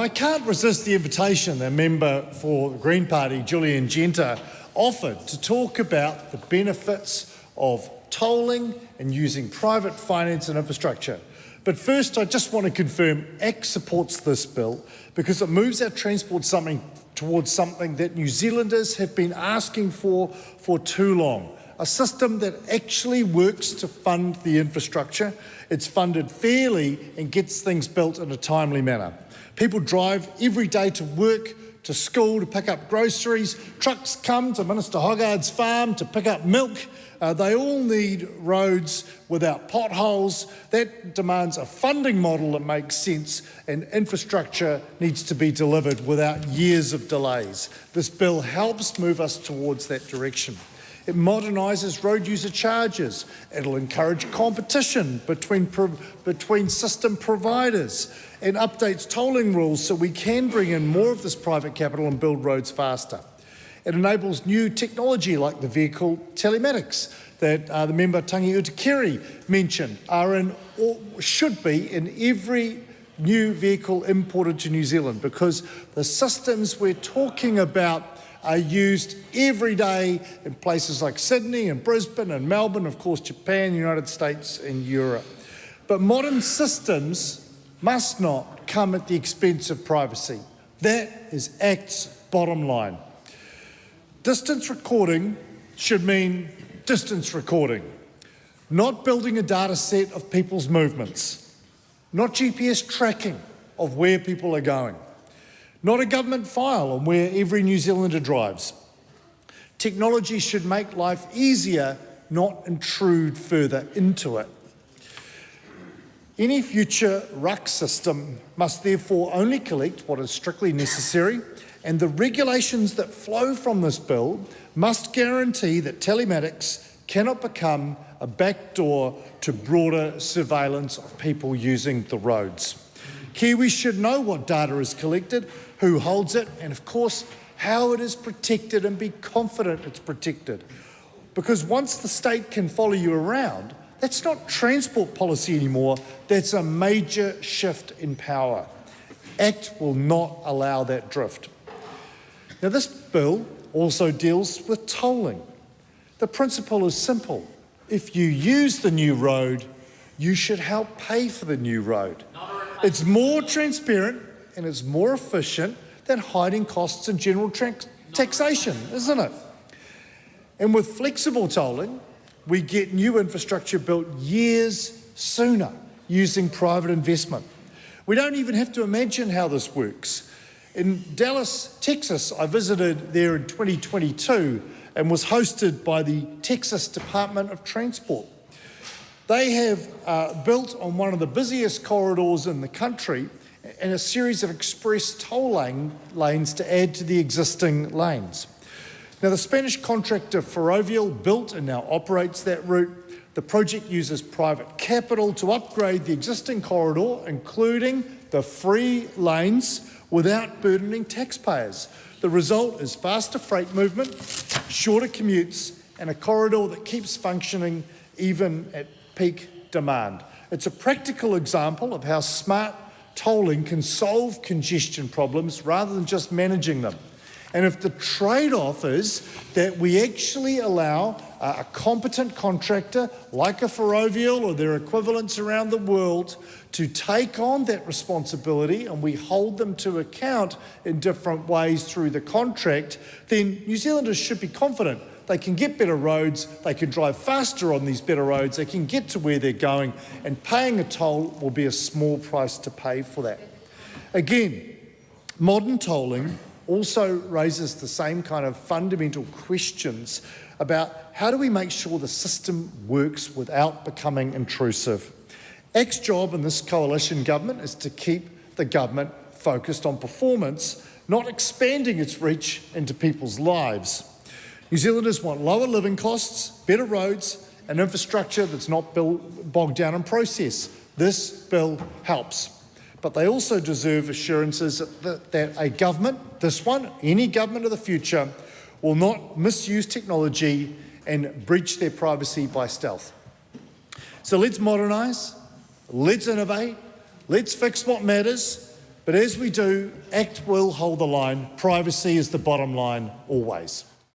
I can't resist the invitation the member for the Green Party, Julian Genter, offered to talk about the benefits of tolling and using private finance and infrastructure. But first, I just want to confirm ACT supports this bill because it moves our transport towards something that New Zealanders have been asking for too long. A system that actually works to fund the infrastructure. It's funded fairly and gets things built in a timely manner. People drive every day to work, to school, to pick up groceries. Trucks come to Minister Hoggard's farm to pick up milk. They all need roads without potholes. That demands a funding model that makes sense, and infrastructure needs to be delivered without years of delays. This bill helps move us towards that direction. It modernises road user charges. It'll encourage competition between system providers and updates tolling rules so we can bring in more of this private capital and build roads faster. It enables new technology like the vehicle telematics that the member Tangi Utakere mentioned are in, or should be in every new vehicle imported to New Zealand, because the systems we're talking about are used every day in places like Sydney and Brisbane and Melbourne, of course Japan, the United States and Europe. But modern systems must not come at the expense of privacy. That is ACT's bottom line. Distance recording should mean distance recording, not building a data set of people's movements, not GPS tracking of where people are going, not a government file on where every New Zealander drives. Technology should make life easier, not intrude further into it. Any future RUC system must therefore only collect what is strictly necessary, and the regulations that flow from this bill must guarantee that telematics cannot become a backdoor to broader surveillance of people using the roads. Kiwis should know what data is collected, who holds it, and of course, how it is protected, and be confident it's protected. Because once the state can follow you around, that's not transport policy anymore, that's a major shift in power. ACT will not allow that drift. Now, this bill also deals with tolling. The principle is simple. If you use the new road, you should help pay for the new road. It's more transparent and it's more efficient than hiding costs in general taxation, isn't it? And with flexible tolling, we get new infrastructure built years sooner using private investment. We don't even have to imagine how this works. In Dallas, Texas, I visited there in 2022 and was hosted by the Texas Department of Transport. They have built on one of the busiest corridors in the country and a series of express toll lanes to add to the existing lanes. Now, the Spanish contractor Ferrovial built and now operates that route. The project uses private capital to upgrade the existing corridor, including the free lanes, without burdening taxpayers. The result is faster freight movement, shorter commutes, and a corridor that keeps functioning even at peak demand. It's a practical example of how smart tolling can solve congestion problems rather than just managing them. And if the trade-off is that we actually allow a competent contractor like a Ferrovial or their equivalents around the world to take on that responsibility, and we hold them to account in different ways through the contract, then New Zealanders should be confident they can get better roads, they can drive faster on these better roads, they can get to where they're going, and paying a toll will be a small price to pay for that. Again, modern tolling also raises the same kind of fundamental questions about how do we make sure the system works without becoming intrusive. ACT's job in this coalition government is to keep the government focused on performance, not expanding its reach into people's lives. New Zealanders want lower living costs, better roads, and infrastructure that's not bogged down in process. This bill helps. But they also deserve assurances that a government, this one, any government of the future, will not misuse technology and breach their privacy by stealth. So let's modernise, let's innovate, let's fix what matters, But as we do, ACT will hold the line. Privacy is the bottom line always.